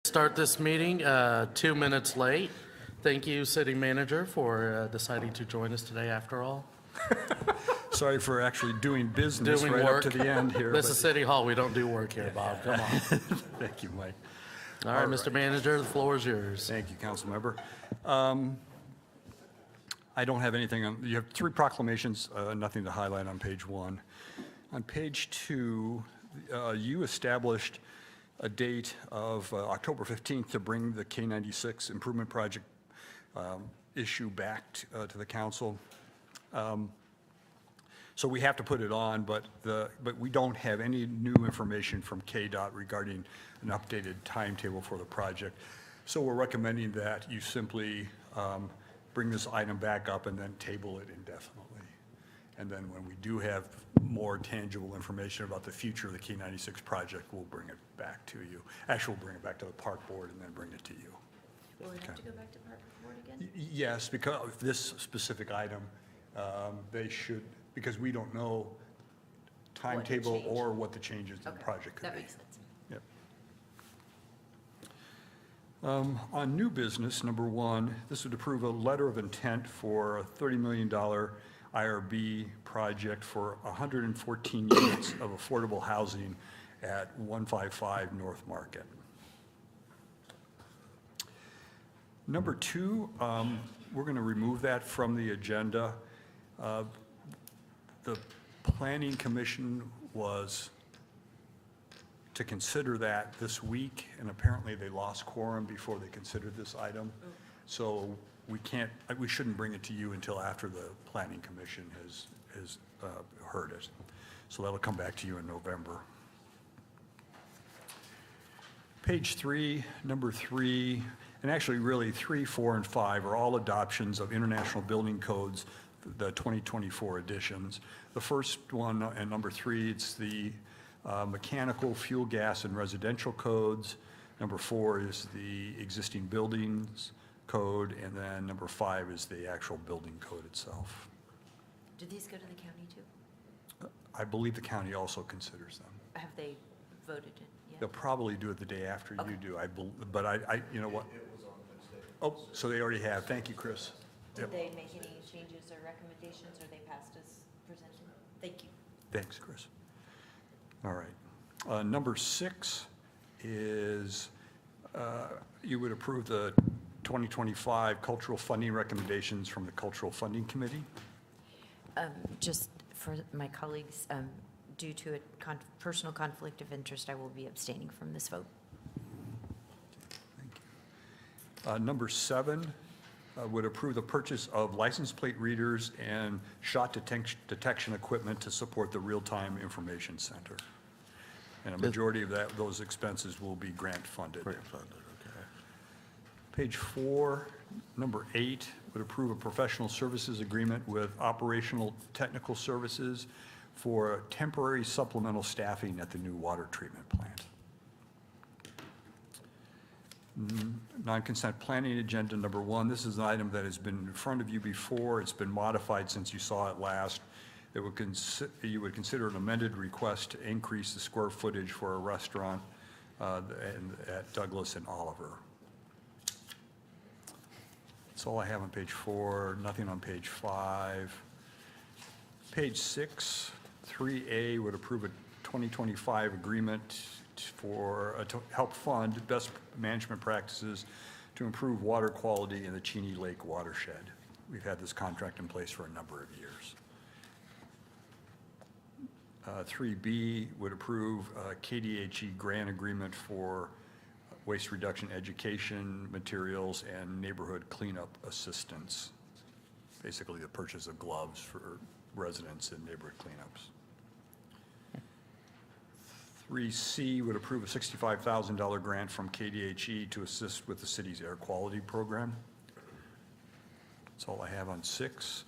Start this meeting 2 minutes late. Thank you, City Manager, for deciding to join us today after all. Sorry for actually doing business Doing right work. up to the end here. This but- is City Hall. We don't do work here, Bob. Come on. Thank you, Mike. All right, Mr. Manager, the floor is yours. Thank you, Council Member. I don't have anything on, you have 3 proclamations, nothing to highlight on page 1. On page 2, you established a date of October 15th to bring the K96 improvement project issue back to the council. So we have to put it on, but we don't have any new information from KDOT regarding an updated timetable for the project. So we're recommending that you simply bring this item back up and then table it indefinitely. And then when we do have more tangible information about the future of the K96 project, we'll bring it back to you. Actually, we'll bring it back to the park board and then bring it to you. Will we have to go back to park board again? Yes, because of this specific item, they should, because we don't know timetable change. or what the changes in the Okay, project could be. that makes sense. Yep. On new business, number 1, this would approve a letter of intent for a $30 million IRB project for 114 units of affordable housing at 155 North Market. Number 2, we're going to remove that from the agenda. The Planning Commission was to consider that this week, and apparently they lost quorum before they considered this item. So we shouldn't bring it to you until after the Planning Commission has heard it. So that'll come back to you in November. Page 3, number 3, and actually really 3, 4, and 5 are all adoptions of International Building Codes, the 2024 editions. The first one, and number 3, it's the mechanical, fuel, gas, and residential codes. Number 4 is the existing buildings code, and then number 5 is the actual building code itself. Do these go to the county too? I believe the county also considers them. Have they voted it yet? They'll probably do it the day after Okay. you do, but I, you know what? Oh, so they already have. Thank you, Chris. Did Yep. they make any changes or recommendations, or they passed as presented? Thank you. Thanks, Chris. All right. Number 6 is you would approve the 2025 cultural funding recommendations from the Cultural Funding Committee. Just for my colleagues, due to a personal conflict of interest, I will be abstaining from this vote. Thank you. Number 7 would approve the purchase of license plate readers and shot detection equipment to support the real-time information center. And a majority of those expenses will be grant funded. Grant funded, okay. Page 4, number 8, would approve a professional services agreement with Operational Technical Services for temporary supplemental staffing at the new water treatment plant. Non-consent planning agenda number 1. This is an item that has been in front of you before. It's been modified since you saw it last. You would consider an amended request to increase the square footage for a restaurant at Douglas and Oliver. That's all I have on page 4, nothing on page 5. Page 6, 3A would approve a 2025 agreement to help fund best management practices to improve water quality in the Cheney Lake watershed. We've had this contract in place for a number of years. 3B would approve a KDHE grant agreement for waste reduction education materials and neighborhood cleanup assistance. Basically the purchase of gloves for residents in neighborhood cleanups. 3C would approve a $65,000 grant from KDHE to assist with the city's air quality program. That's all I have on 6.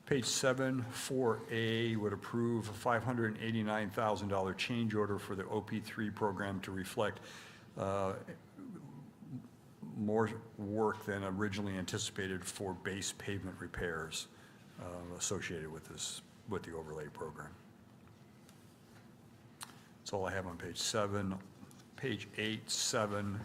Page 7, 4A would approve a $589,000 change order for the OP3 program to reflect more work than originally anticipated for base pavement repairs associated with the overlay program. That's all I have on page 7. page 8-7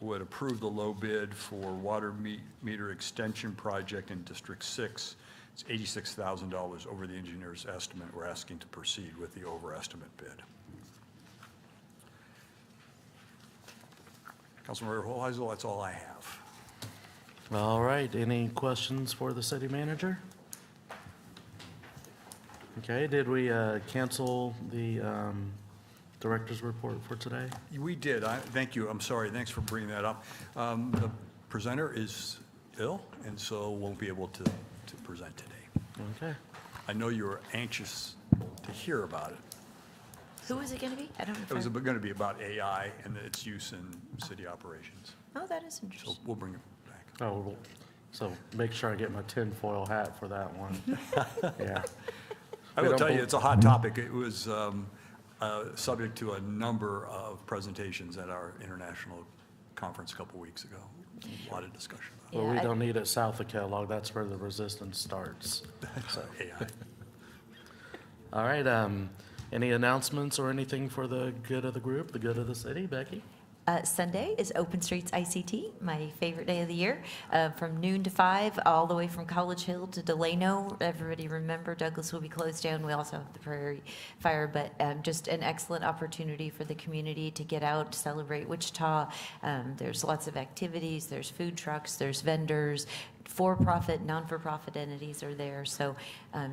would approve the low bid for water meter extension project in District 6. It's $86,000 over the engineer's estimate. We're asking to proceed with the overestimate bid. Councilmember Hoheisel, that's all I have. All right, any questions for the city manager? Okay, did we cancel the director's report for today? We did. Thank you. I'm sorry. Thanks for bringing that up. The presenter is ill, and so won't be able to present today. Okay. I know you were anxious to hear about it. Who is it going to be? I don't know. It was going to be about AI and its use in city operations. Oh, that is So interesting. we'll bring it back. Oh, well, so make sure I get my tinfoil hat for that one. Yeah. I We will don't tell you, bel- it's a hot topic. It was subject to a number of presentations at our international conference a couple weeks ago. A lot of discussion about Well, we Yeah, I- don't need it south of Kellogg. That's where the resistance starts. So, AI. all right, any announcements or anything for the good of the group, the good of the city? Becky? Sunday is Open Streets ICT, my favorite day of the year, from noon to 5, all the way from College Hill to Delano. Everybody remember Douglas will be closed down. We also have the Prairie Fire, but just an excellent opportunity for the community to get out, celebrate Wichita. There's lots of activities, there's food trucks, there's vendors, for-profit, non-for-profit entities are there. So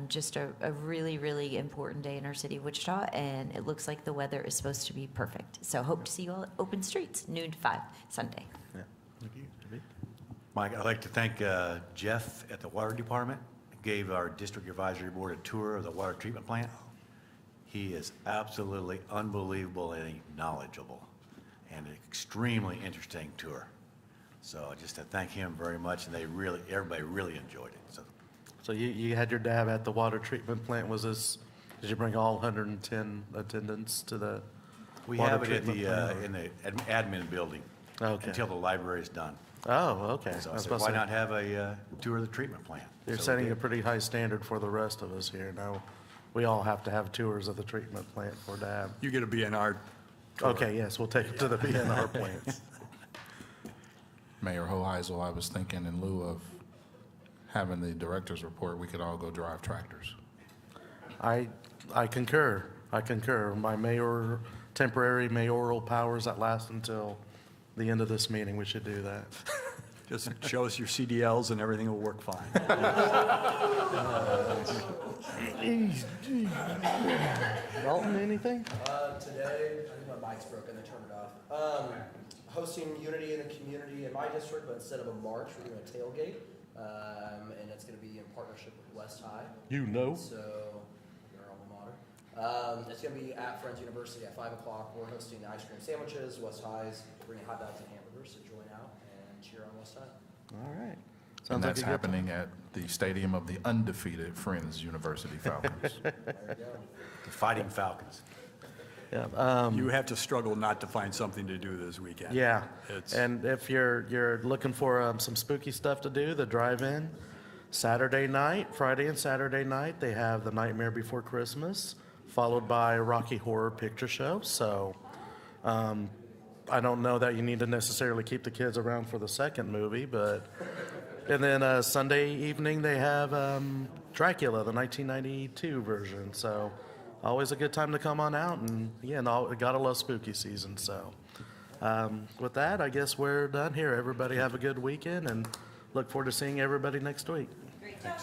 just a really, really important day in our city of Wichita, and it looks like the weather is supposed to be perfect. So hope to see you all at Open Streets, noon to 5, Sunday. Yeah. Mike, I'd like to thank Jeff at the Water Department. Gave our District Advisory Board a tour of the water treatment plant. He is absolutely unbelievable and knowledgeable, and an extremely interesting tour. So just to thank him very much, and everybody really enjoyed it. So you had your dab at the water treatment plant. Did you bring all 110 attendants to the We water have it at treatment plant? in the admin building Okay. until the library is done. Oh, okay. So I I was said, about to why say, not have a tour of the treatment plant? You're So we setting a did. pretty high standard for the rest of us here. Now, we all have to have tours of the treatment plant for dab. You get a BNR tour. Okay, yes, we'll take it to the BNR plants. Mayor Hoheisel, I was thinking in lieu of having the director's report, we could all go drive tractors. I concur. I concur. My temporary mayoral powers that last until the end of this meeting, we should do that. Just show us your CDLs and everything will work fine. Dalton, anything? Today, I think my mic's broken, they turned it off. Hosting Unity in the community in my district, but instead of a march, we're doing a tailgate. And it's gonna be in partnership with West High, You know. so, your alma mater. It's gonna be at Friends University at 5 o'clock. We're hosting ice cream sandwiches, West High's bringing hot dogs and hamburgers, so join out and cheer on West High. All right. And Sounds like that's a good time. happening at the stadium of the undefeated Friends University Falcons. There you go. The Fighting Falcons. Yeah, You have to struggle not to find something to do this weekend. yeah. It's- And if you're looking for some spooky stuff to do, the drive-in, Saturday night, Friday and Saturday night, they have The Nightmare Before Christmas, followed by a Rocky Horror Picture Show. So I don't know that you need to necessarily keep the kids around for the second movie, but, and then Sunday evening, they have Dracula, the 1992 version. So always a good time to come on out, and again, gotta love spooky season. So with that, I guess we're done here. Everybody have a good weekend, and look forward to seeing everybody next week. Great job.